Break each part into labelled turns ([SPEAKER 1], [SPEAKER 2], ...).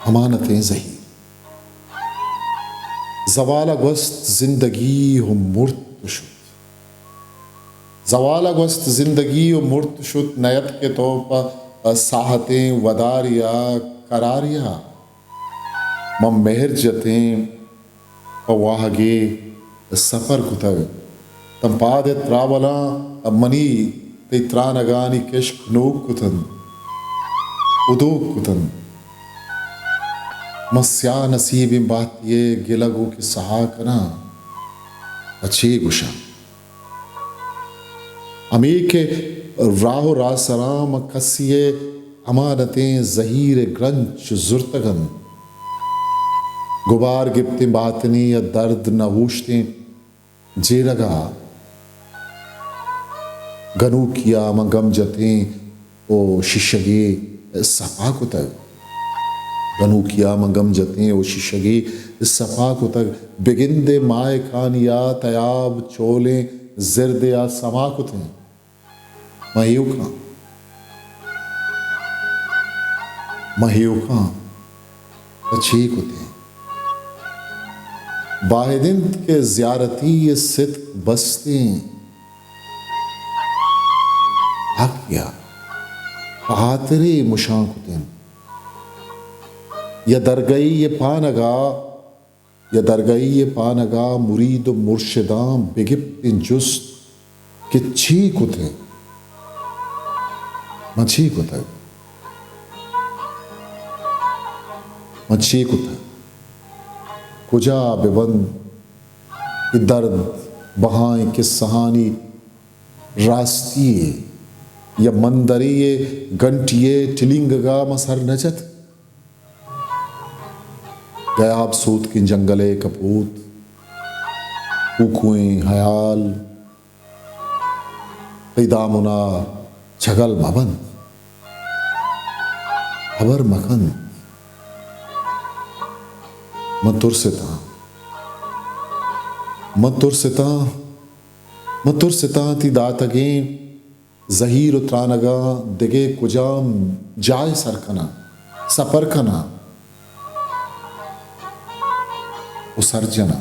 [SPEAKER 1] अमानतें ज़हीर, ज़वाला गोस्त ज़िंदगी हो मुर्त शुद, ज़वाला गोस्त ज़िंदगी हो मुर्त शुद, नयत के तो पर साहतें वदारिया करारिया, म मेहर जतें पवाहगे सफ़र कुतग, तंपादे त्रावला मनी ते त्रानगानी केश्क नूक कुतन उदूक कुतन, मस्या नसीब बात ये गिलगो की सहा कना अच्छी गुशा, अमी के राहो रासराम कसिए अमानतें ज़हीर ग्रंच जुर्तगन, गुबार गिप्ति बातनी या दर्द नहूशतें जेरगा, गनू किया मगम जतें ओ शिशगे सफा को तक, गनू किया मगम जतें ओ शिशगे सफा को तक, बिगिंदे माए खानिया तयाब चोले जिर्द या समा को थे, महीउका अच्छी को थे, बाहिदिंद के ज़ियारती ये सिद्क बस्तें आकिया आतरे मुशाकुतें, या दरगई ये पानगा, या दरगई ये पानगा मुरीद मुर्शिदां बिगिप्तिन जुस्त के छी कुते मच्छी कुते मच्छी कुते कुजा बेबंद कि दर्द बहाएं कि सहानी रास्तिये या मंदरिये गंटिये टिलिंगगा मसर नजत, गयाब सूत की जंगले कपूत कुकुएं हयाल पैदामुना छगल मबन खबर मखन मतुरसिता ती दातगें ज़हीर उतरानगा दिगे कुजाम जाय सरकना सपरकना उसर्जना,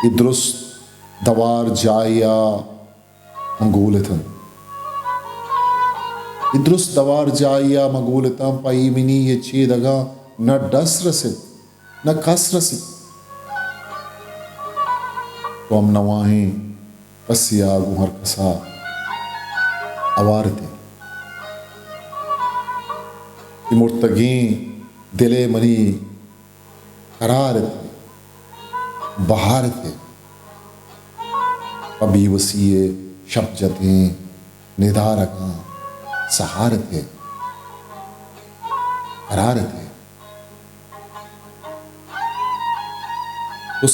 [SPEAKER 1] इद्रुस्त दवार जाया मंगूलतन, इद्रुस्त दवार जाया मंगूलतन पाई मिनी ये चीदगा न डस रसित न कस रसित, तो हम नवाहें पसिया गुहर कसा अवारते, मुर्तगें दिले मनी करार थे बहार थे, अभी वसीए शब जतें निधारका सहार थे करार थे, तो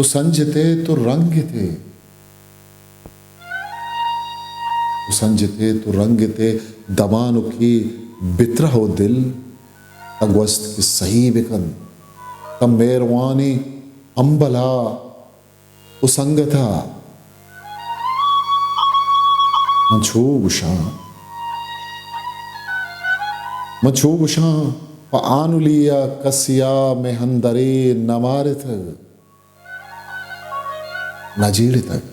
[SPEAKER 1] संजते तो रंग थे, तो संजते तो रंग थे, दमानु की बितर हो दिल तगवस्त की सही बिकन, तम मेरवानी अंबला उसंगता मछू गुशा प आनुलिया कसिया में हंदरे नमारित नजीर तक,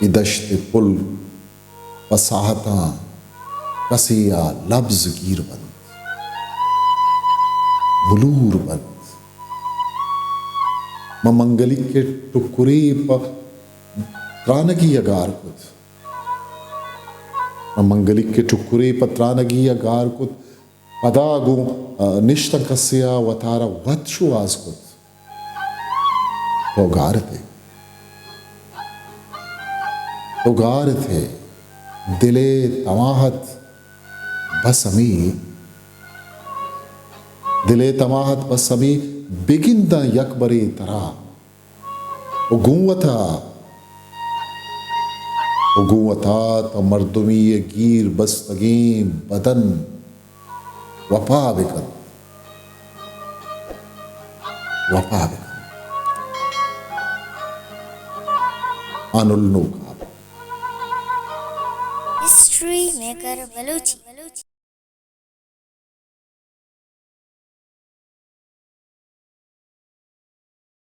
[SPEAKER 1] इदश्त पुल पसाहता कसिया लब्ज गिर बंद बुलूर बंद, मंगलिक के टुकुरे पत्रानगी अगार कुत, मंगलिक के टुकुरे पत्रानगी अगार कुत, पदागु निष्ठा कसिया वतारा वत्सु आज कुत, उगार थे दिले तमाहत बसमी, दिले तमाहत बसमी बिगिंदा यकबरी तरा उगुवता तो मर्दुमी गीर बस्तगीम बदन वफा बिकन अनुल्नु का
[SPEAKER 2] History Maker Baluchi.